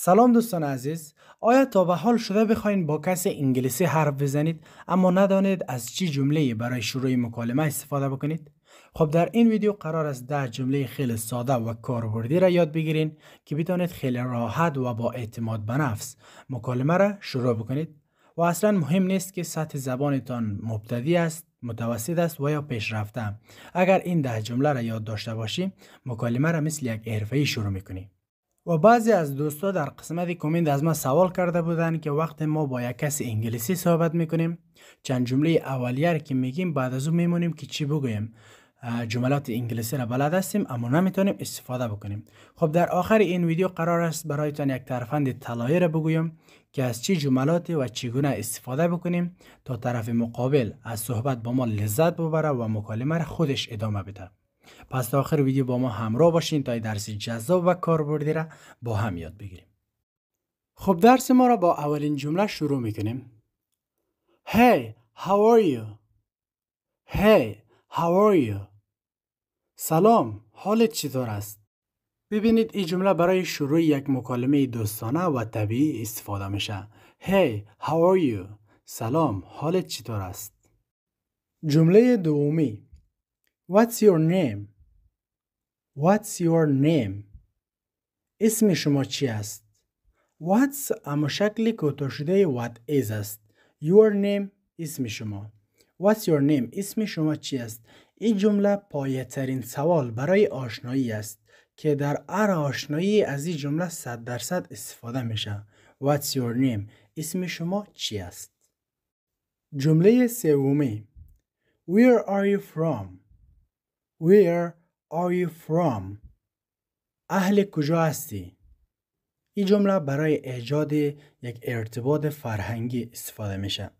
سلام دوستان عزیز. آیا تا به حال شده بخواین با کسی انگلیسی حرف بزنید اما ندانید از چی جمله برای شروع مکالمه استفاده بکنید؟ خب در این ویدیو قرار است 10 جمله خیلی ساده و کاربردی را یاد بگیرین که بتونید خیلی راحت و با اعتماد به نفس مکالمه را شروع بکنید. و اصلا مهم نیست که سطح زبانتان مبتدی است، متوسط است و یا پیشرفته. اگر این 10 جمله را یاد داشته باشی، مکالمه را مثل یک حرفه‌ای شروع می‌کنی. و بعضی از دوستا در قسمت کامنت از ما سوال کرده بودن که وقتی ما با یک کسی انگلیسی صحبت میکنیم چند جمله اولیه که میگیم بعد از اون میمونیم که چی بگویم. جملات انگلیسی را بلد هستیم اما نمیتونیم استفاده بکنیم. خب در آخر این ویدیو قرار است برایتان یک ترفند طلایی را بگویم که از چی جملاتی و چگونه استفاده بکنیم تا طرف مقابل از صحبت با ما لذت ببره و مکالمه را خودش ادامه بده. پس تا آخر ویدیو با ما همراه باشین تا درس جذاب و کاربردی را با هم یاد بگیریم. خب درس ما را با اولین جمله شروع میکنیم. Hey, how are you? Hey, how are you? سلام، حالت چطور است؟ ببینید این جمله برای شروع یک مکالمه دوستانه و طبیعی استفاده میشه. Hey, how are you? سلام، حالت چطور است؟ جمله دومی. What's your name? What's your name? اسم شما چی است؟ What's اما شکل کوتاه شده what is است. Your name اسم شما. What's your name اسم شما چی است؟ این جمله پایه ترین سوال برای آشنایی است که در هر آشنایی از این جمله 100% استفاده میشه. What's your name اسم شما چی است؟ جمله سومی. Where are you from? Where are you from? اهل کجا هستی؟ این جمله برای ایجاد یک ارتباط فرهنگی استفاده میشه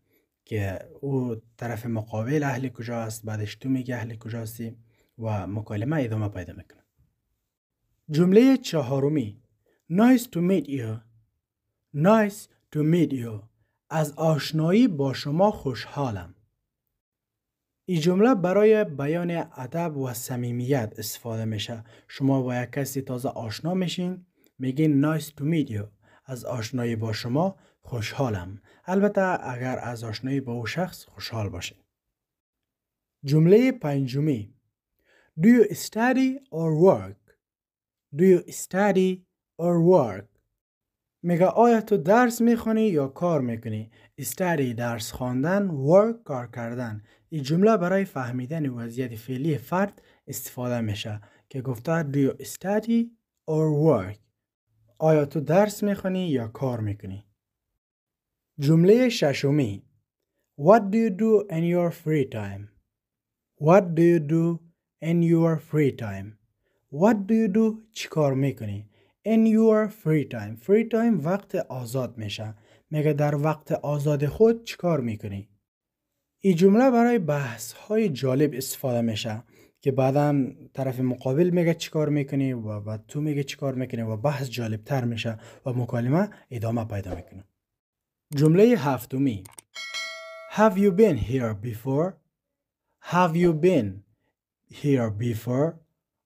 که او طرف مقابل اهل کجا است، بعدش تو میگه اهل کجا هستی و مکالمه ادامه پیدا میکنه. جمله چهارمی. Nice to meet you. Nice to meet you. از آشنایی با شما خوشحالم. این جمله برای بیان ادب و صمیمیت استفاده میشه. شما با یک کسی تازه آشنا میشین، میگین nice to meet you. از آشنایی با شما خوشحالم. البته اگر از آشنایی با او شخص خوشحال باشین. جمله پنجمی. Do you study or work? Do you study or work? میگه آیا تو درس میخونی یا کار میکنی؟ study درس خواندن، work کار کردن. این جمله برای فهمیدن وضعیت فعلی فرد استفاده میشه که گفته do you study or work. آیا تو درس میخونی یا کار میکنی؟ جمله ششمی. What do you do in your free time? What do you do in your free time? What do you do چی کار میکنی؟ In your free time. Free time وقت آزاد میشه. میگه در وقت آزاد خود چی کار میکنی؟ این جمله برای بحث های جالب استفاده میشه که بعدا طرف مقابل میگه چی کار میکنی و بعد تو میگه چی کار میکنی و بحث جالب تر میشه و مکالمه ادامه پیدا میکنه. جمله هفتمی. Have you been here before? Have you been here before?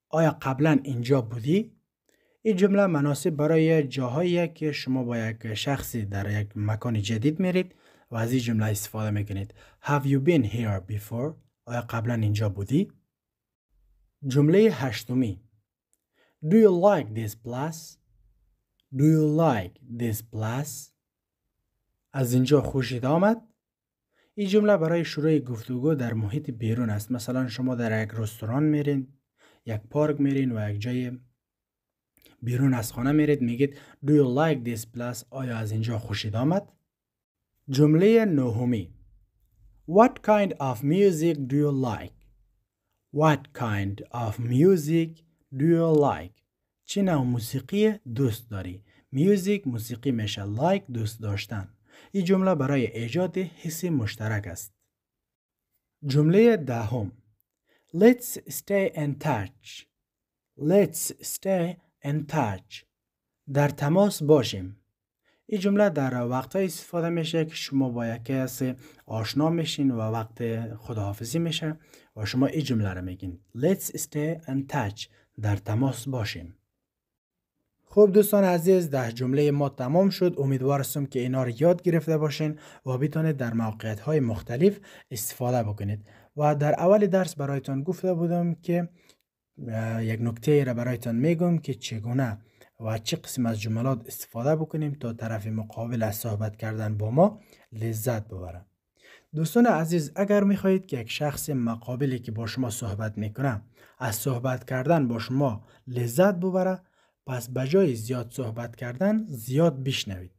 آیا قبلا اینجا بودی؟ این جمله مناسب برای جاهایی که شما با یک شخصی در یک مکان جدید میرید و از این جمله استفاده میکنید. Have you been here before? آیا قبلا اینجا بودی؟ جمله هشتمی. Do you like this place? Do you like this place? از اینجا خوشت آمد؟ این جمله برای شروع گفتگو در محیط بیرون است. مثلا شما در یک رستوران میرین، یک پارک میرین و یک جای بیرون از خانه میرید، میگید Do you like this place? آیا از اینجا خوشت آمد؟ جمله نهمی. What kind of music do you like? What kind of music do you like? چه نوع موسیقی دوست داری؟ Music موسیقی میشه، like دوست داشتن. این جمله برای ایجاد حس مشترک است. جمله دهم. Let's stay in touch. Let's stay in touch. در تماس باشیم. این جمله در وقت‌های استفاده میشه که شما با یک کسی آشنا میشین و وقت خداحافظی میشه و شما این جمله رو میگین. Let's stay in touch. در تماس باشیم. خب دوستان عزیز، 10 جمله ما تمام شد. امیدوار هستم که اینا رو یاد گرفته باشین و بتونید در موقعیت های مختلف استفاده بکنید. و در اول درس برایتان گفته بودم که یک نکته را برایتان میگم که چگونه و چه قسم از جملات استفاده بکنیم تا طرف مقابل از صحبت کردن با ما لذت ببره. دوستان عزیز، اگر میخواهید که یک شخص مقابلی که با شما صحبت میکنه از صحبت کردن با شما لذت ببره، پس بجای زیاد صحبت کردن زیاد بشنوید.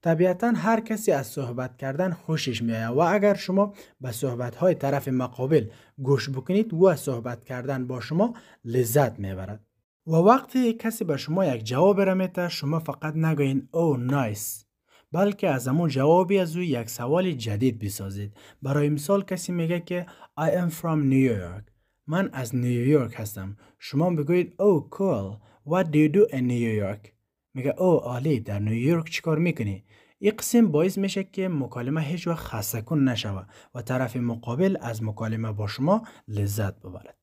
طبیعتا هر کسی از صحبت کردن خوشش میآید و اگر شما به صحبت‌های طرف مقابل گوش بکنید و صحبت کردن با شما لذت میبرد. و وقتی کسی به شما یک جواب را میده، شما فقط نگوین او نایس، بلکه از همون جوابی از او یک سوال جدید بسازید. برای مثال کسی میگه که I am from New York، من از نیویورک هستم. شما بگویید oh cool what do you do in New York؟ میگه او عالی، در نیویورک چیکار میکنی؟ این قسم باعث میشه که مکالمه هیچ وقت خسته کن نشود و طرف مقابل از مکالمه با شما لذت ببرد.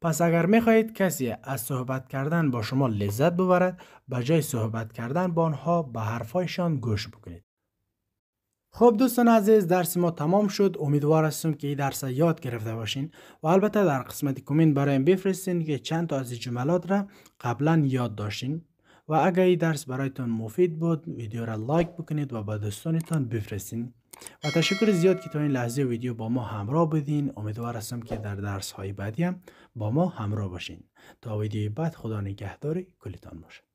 پس اگر میخواهید کسی از صحبت کردن با شما لذت ببرد، به جای صحبت کردن با آنها به حرفایشان گوش بکنید. خب دوستان عزیز، درس ما تمام شد. امیدوار هستم که این درس یاد گرفته باشین و البته در قسمت کامنت برایم بفرستین که چند تا از این جملات را قبلا یاد داشتین. و اگر این درس برایتان مفید بود، ویدیو را لایک بکنید و با دوستانتان بفرستین. و تشکر زیاد که تا این لحظه ویدیو با ما همراه بودین. امیدوار هستم که در درس های بعدی هم با ما همراه باشین. تا ویدیوی بعد، خدا نگهدار، کلتان باشه.